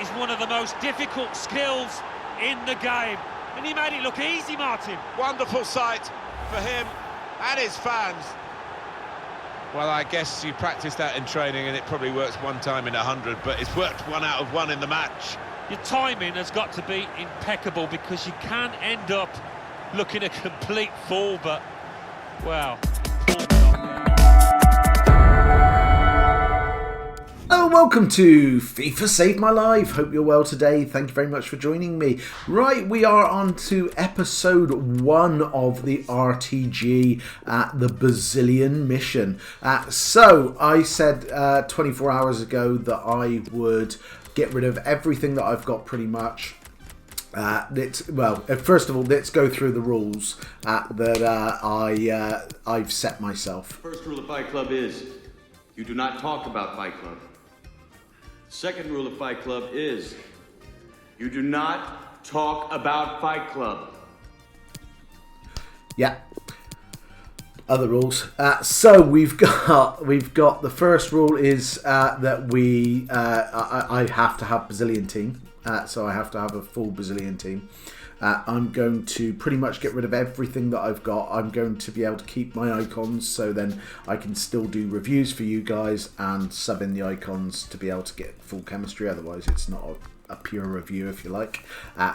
is one of the most difficult skills in the game. And he made it look easy, Martin. Wonderful sight for him and his fans. Well, I guess you practice that in training and it probably works one time in 100, but it's worked 1 out of 1 in the match. Your timing has got to be impeccable because you can end up looking a complete fool, but, well... Hello, welcome to FIFA Saved My Life. Hope you're well today. Thank you very much for joining me. Right, we are on to episode 1 of the RTG, the Brazilian mission. So, I said 24 hours ago that I would get rid of everything that I've got pretty much. First of all, let's go through the rules that I've set myself. First rule of Fight Club is you do not talk about Fight Club. Second rule of Fight Club is you do not talk about Fight Club. Yeah. Other rules. So we've got the first rule is that I have to have Brazilian team. So I have to have a full Brazilian team. I'm going to pretty much get rid of everything that I've got. I'm going to be able to keep my icons, so then I can still do reviews for you guys and sub in the icons to be able to get full chemistry. Otherwise, it's not a pure review, if you like.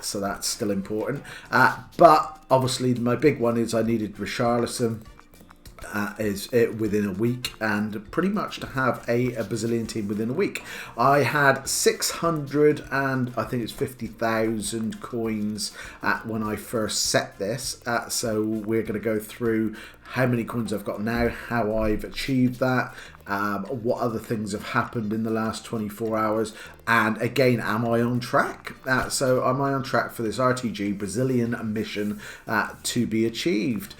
So that's still important. But obviously, my big one is I needed Richarlison. Is it within a week, and pretty much to have a Brazilian team within a week. I had 600 and I think it's 50,000 coins when I first set this. So we're going to go through how many coins I've got now, how I've achieved that, what other things have happened in the last 24 hours, and again, am I on track? So am I on track for this RTG Brazilian mission to be achieved?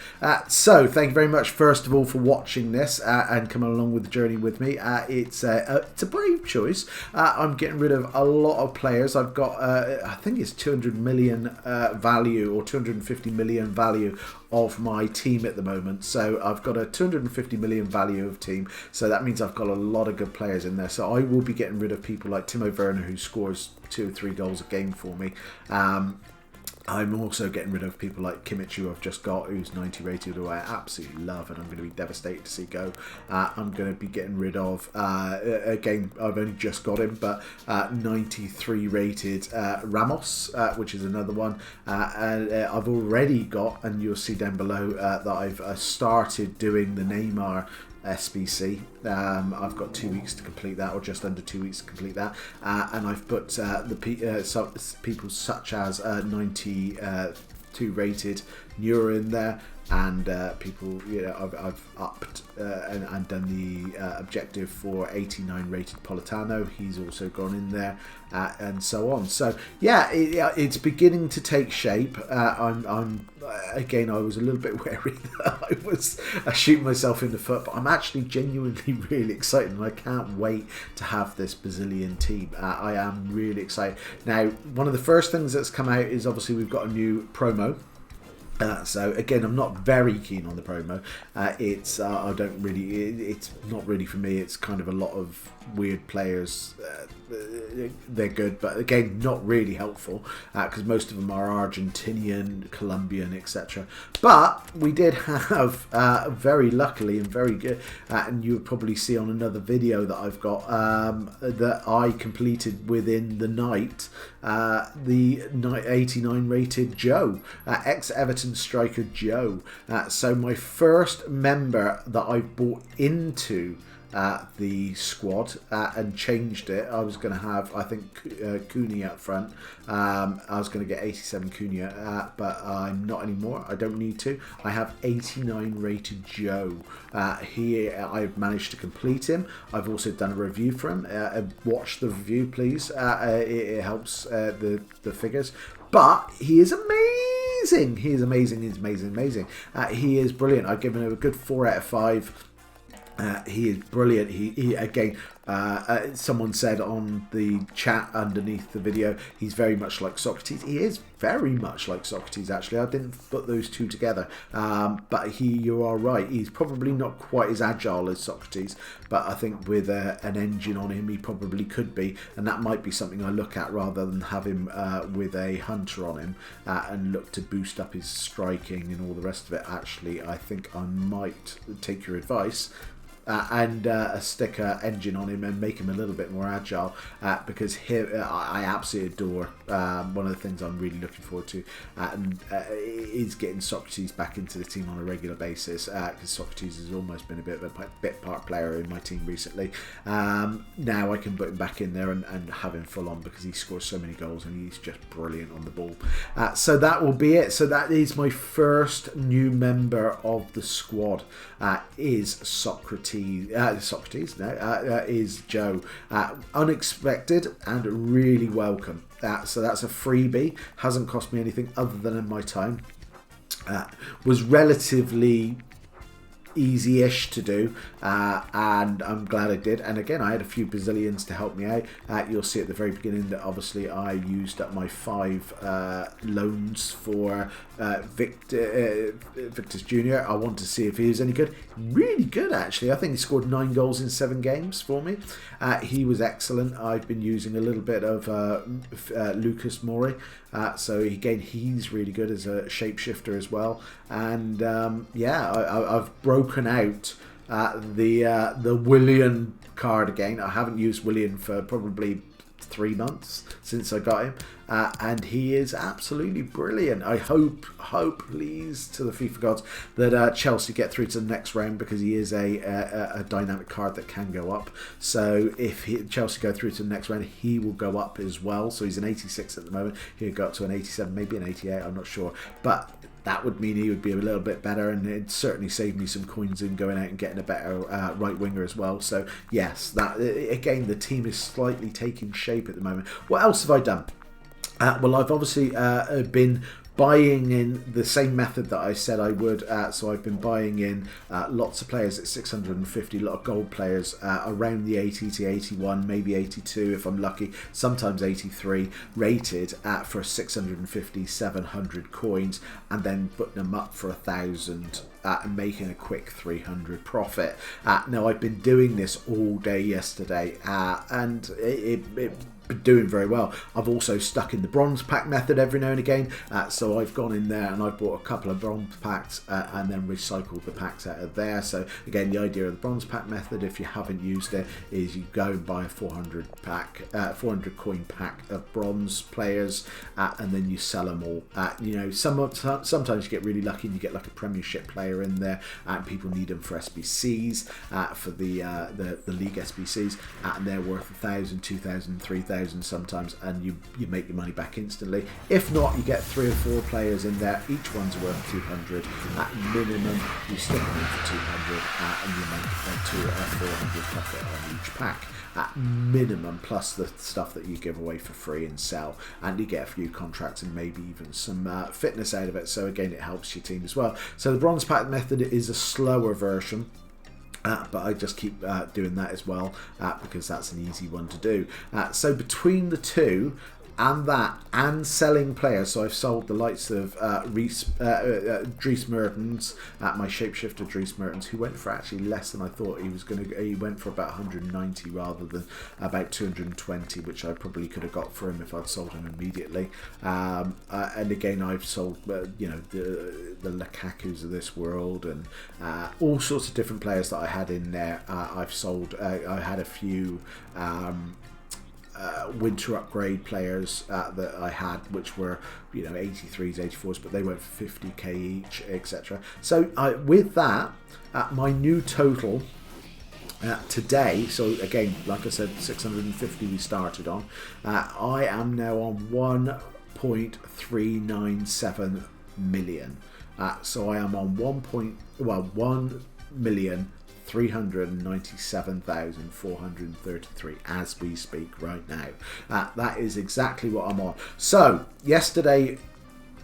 So thank you very much, first of all, for watching this and coming along with the journey with me. It's a brave choice. I'm getting rid of a lot of players. I've got, I think it's 200 million value or 250 million value of my team at the moment. So I've got a 250 million value of team. So that means I've got a lot of good players in there. So I will be getting rid of people like Timo Werner, who scores 2 or 3 goals a game for me. I'm also getting rid of people like Kimmich, who I've just got, who's 90 rated, who I absolutely love, and I'm going to be devastated to see go. I'm going to be getting rid of, again, I've only just got him, but 93 rated Ramos, which is another one. And I've already got, and you'll see down below, that I've started doing the Neymar SBC. I've got 2 weeks to complete that, or just under 2 weeks to complete that, and I've put people such as 92 rated Neuro in there, and people, you know, I've upped and done the objective for 89 rated Politano. He's also gone in there, and so on. So yeah, it's beginning to take shape. Again, I was a little bit wary that I was shooting myself in the foot, but I'm actually genuinely really excited, and I can't wait to have this Brazilian team. I am really excited. Now, one of the first things that's come out is obviously we've got a new promo. So again, I'm not very keen on the promo. It's I don't really. It's not really for me. It's kind of a lot of weird players. They're good, but again, not really helpful because most of them are Argentinian, Colombian, etc. But we did have, very luckily and very good, and you'll probably see on another video that I've got, that I completed within the night, the 89 rated Joe, ex-Everton striker Joe. So my first member that I bought into the squad and changed it. I was going to have, I think, Cunha up front. I was going to get 87 Cunha, but I'm not anymore. I don't need to. I have 89 rated Joe. I've managed to complete him. I've also done a review for him. Watch the review, please. It helps the figures. But he is amazing. He is amazing. He's amazing. He is brilliant. I've given him a good 4 out of 5. He is brilliant. He again, Someone said on the chat underneath the video, he's very much like Socrates. He is very much like Socrates, actually. I didn't put those two together. But you are right. He's probably not quite as agile as Socrates, but I think with an engine on him, he probably could be. And that might be something I look at rather than have him with a hunter on him and look to boost up his striking and all the rest of it. Actually, I think I might take your advice and stick an engine on him and make him a little bit more agile, because I absolutely adore. One of the things I'm really looking forward to is getting Socrates back into the team on a regular basis, because Socrates has almost been a bit of a bit part player in my team recently. Now I can put him back in there and have him full on, because he scores so many goals and he's just brilliant on the ball. So that will be it. So that is my first new member of the squad, is Socrates. Is Joe. Unexpected and really welcome. So that's a freebie. Hasn't cost me anything other than in my time. Was relatively easy-ish to do, and I'm glad I did. And again, I had a few Brazilians to help me out. You'll see at the very beginning that obviously I used up my 5 loans for Victor's Junior. I wanted to see if he was any good. Really good, actually. I think he scored 9 goals in 7 games for me. He was excellent. I've been using a little bit of Lucas Mori, so again, he's really good as a shapeshifter as well. And yeah, I've broken out the Willian card again. I haven't used Willian for probably 3 months since I got him, and he is absolutely brilliant. I hope please to the FIFA gods that Chelsea get through to the next round, because he is a dynamic card that can go up. So if Chelsea go through to the next round, he will go up as well. So he's an 86 at the moment. He'll go up to an 87, maybe an 88, I'm not sure, but that would mean he would be a little bit better, and it'd certainly save me some coins in going out and getting a better right winger as well. So yes, that again, the team is slightly taking shape at the moment. What else have I done? Well, I've obviously been buying in the same method that I said I would. So I've been buying in lots of players at 650, a lot of gold players around the 80 to 81, maybe 82 if I'm lucky, sometimes 83, rated for 650, 700 coins, and then putting them up for 1,000 and making a quick 300 profit. Now I've been doing this all day yesterday, and it doing very well. I've also stuck in the bronze pack method every now and again, so I've gone in there and I've bought a couple of bronze packs and then recycled the packs out of there. So again, the idea of the bronze pack method, if you haven't used it, is you go and buy a 400 coin pack of bronze players, and then you sell them all. You know, sometimes you get really lucky and you get like a Premiership player in there, and people need them for SBCs, for the league SBCs, and they're worth 1,000, 2,000, 3,000 sometimes, and you make your money back instantly. If not, you get 3 or 4 players in there, each one's worth 200 at minimum. You stick them in for 200, and you make a 400 profit on each pack at minimum, plus the stuff that you give away for free and sell, and you get a few contracts and maybe even some fitness out of it. So again, it helps your team as well. So the bronze pack method is a slower version, but I just keep doing that as well, because that's an easy one to do. So between the two and that and selling players, so I've sold the likes of Dries Mertens, my shapeshifter Dries Mertens, who went for actually less than I thought he was going to. He went for about 190 rather than about 220, which I probably could have got for him if I'd sold him immediately. And again, I've sold you know, the Lukakus of this world, and all sorts of different players that I had in there. I've sold. I had a few winter upgrade players that I had, which were, you know, 83s, 84s, but they went for 50k each, etc. So with that, my new total today, so again, like I said, 650 we started on, I am now on 1.397 million. So I am on 1,397,433 as we speak right now. That is exactly what I'm on. So yesterday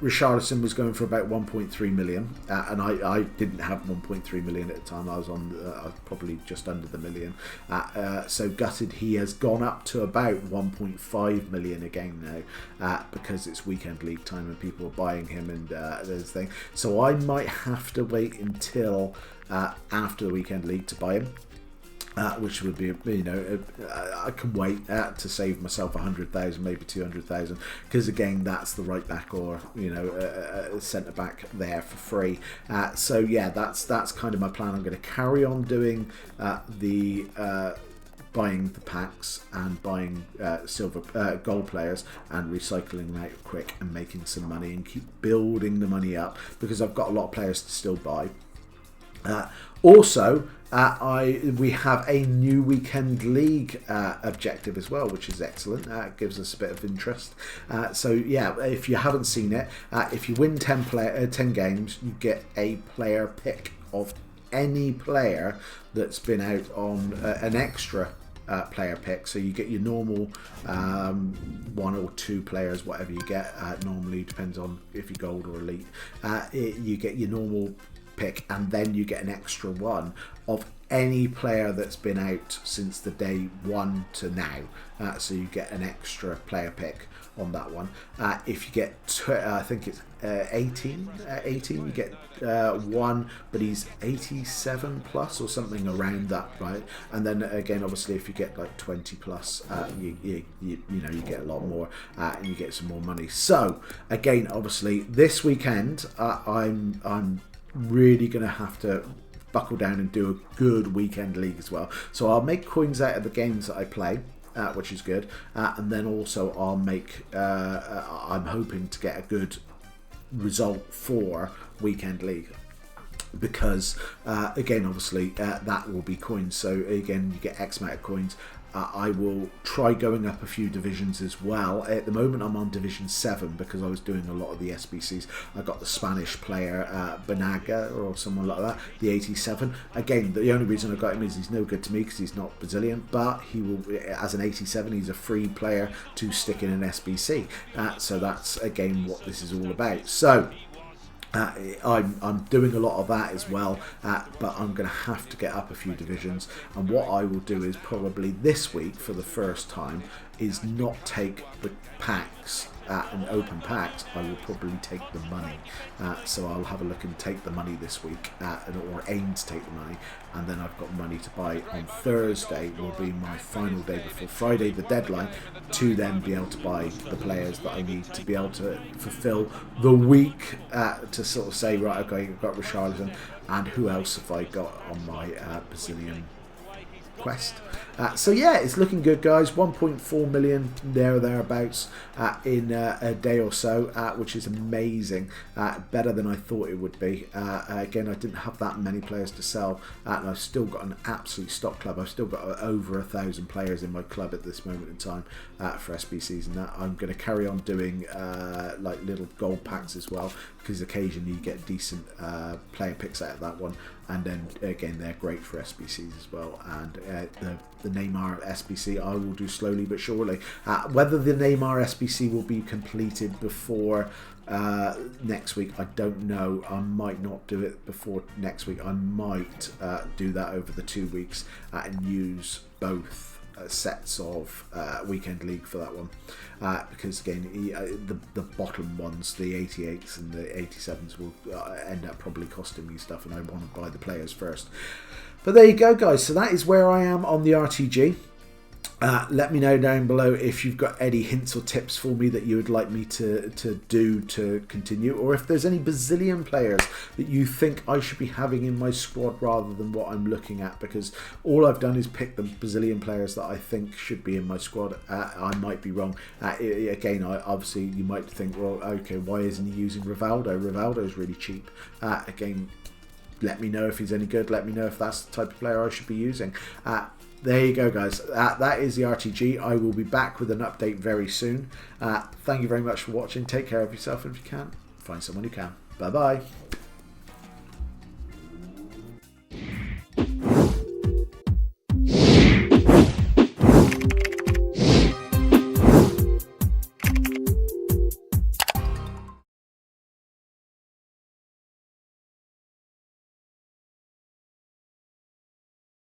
Richarlison was going for about 1.3 million, and I didn't have 1.3 million at the time. I was on probably just under the million. So gutted, he has gone up to about 1.5 million again now, because it's weekend league time and people are buying him, and there's the thing. So I might have to wait until after the weekend league to buy him. Which would be, I can wait to save myself 100,000, maybe 200,000, because again, that's the right back or centre back there for free. So yeah, that's kind of my plan. I'm going to carry on doing buying the packs and buying silver gold players and recycling them out quick and making some money and keep building the money up, because I've got a lot of players to still buy. Also, we have a new weekend league objective as well, which is excellent. It gives us a bit of interest. So yeah, if you haven't seen it, if you win 10 games, you get a player pick of any player that's been out on an extra player pick. So you get your normal 1 or 2 players, whatever you get. Normally depends on if you're gold or elite. You get your normal pick, and then you get an extra one of any player that's been out since the day 1 to now. So you get an extra player pick on that one. If you get I think it's 18, you get one, but he's 87 plus or something around that, right? And then again, obviously, if you get like 20 plus, you get a lot more, and you get some more money. So again, obviously, this weekend, I'm really gonna have to buckle down and do a good weekend league as well. So I'll make coins out of the games that I play, which is good, and then also I'll make I'm hoping to get a good result for weekend league, because again, obviously, that will be coins. So again, you get X amount of coins. I will try going up a few divisions as well. At the moment, I'm on Division 7 because I was doing a lot of the SBCs. I got the Spanish player, Banaga, or someone like that, the 87. Again, the only reason I got him is he's no good to me because he's not Brazilian, but he will, as an 87, he's a free player to stick in an SBC. So that's, again, what this is all about. So I'm doing a lot of that as well, but I'm going to have to get up a few divisions, and what I will do is probably this week for the first time is not take the packs and open packs. I will probably take the money, so I'll have a look and take the money this week, or aim to take the money, and then I've got money to buy on Thursday. Will be my final day before Friday, the deadline, to then be able to buy the players that I need to be able to fulfill the week, to sort of say, right, okay, I've got Richarlison, and who else have I got on my Brazilian quest. So yeah, it's looking good, guys. 1.4 million there or thereabouts in a day or so, which is amazing. Better than I thought it would be. Again, I didn't have that many players to sell, and I've still got an absolute stock club. I've still got over 1,000 players in my club at this moment in time for SBCs, and that I'm going to carry on doing like little gold packs as well, because occasionally you get decent player picks out of that one. And then again, they're great for SBCs as well. And the Neymar SBC I will do slowly but surely. Whether the Neymar SBC will be completed before next week, I don't know. I might not do it before next week. I might do that over the 2 weeks and use both sets of weekend league for that one, because again, the bottom ones, the 88s and the 87s, will end up probably costing me stuff, and I want to buy the players first. But there you go, guys. So that is where I am on the RTG. Let me know down below if you've got any hints or tips for me that you would like me to do to continue, or if there's any Brazilian players that you think I should be having in my squad rather than what I'm looking at, because all I've done is pick the Brazilian players that I think should be in my squad. I might be wrong. Again, obviously you might think, well, okay, why isn't he using Rivaldo? Rivaldo's really cheap. Again, let me know if he's any good. Let me know if that's the type of player I should be using. There you go, guys. That is the RTG. I will be back with an update very soon. Thank you very much for watching. Take care of yourself, and if you can, find someone who can. Bye-bye.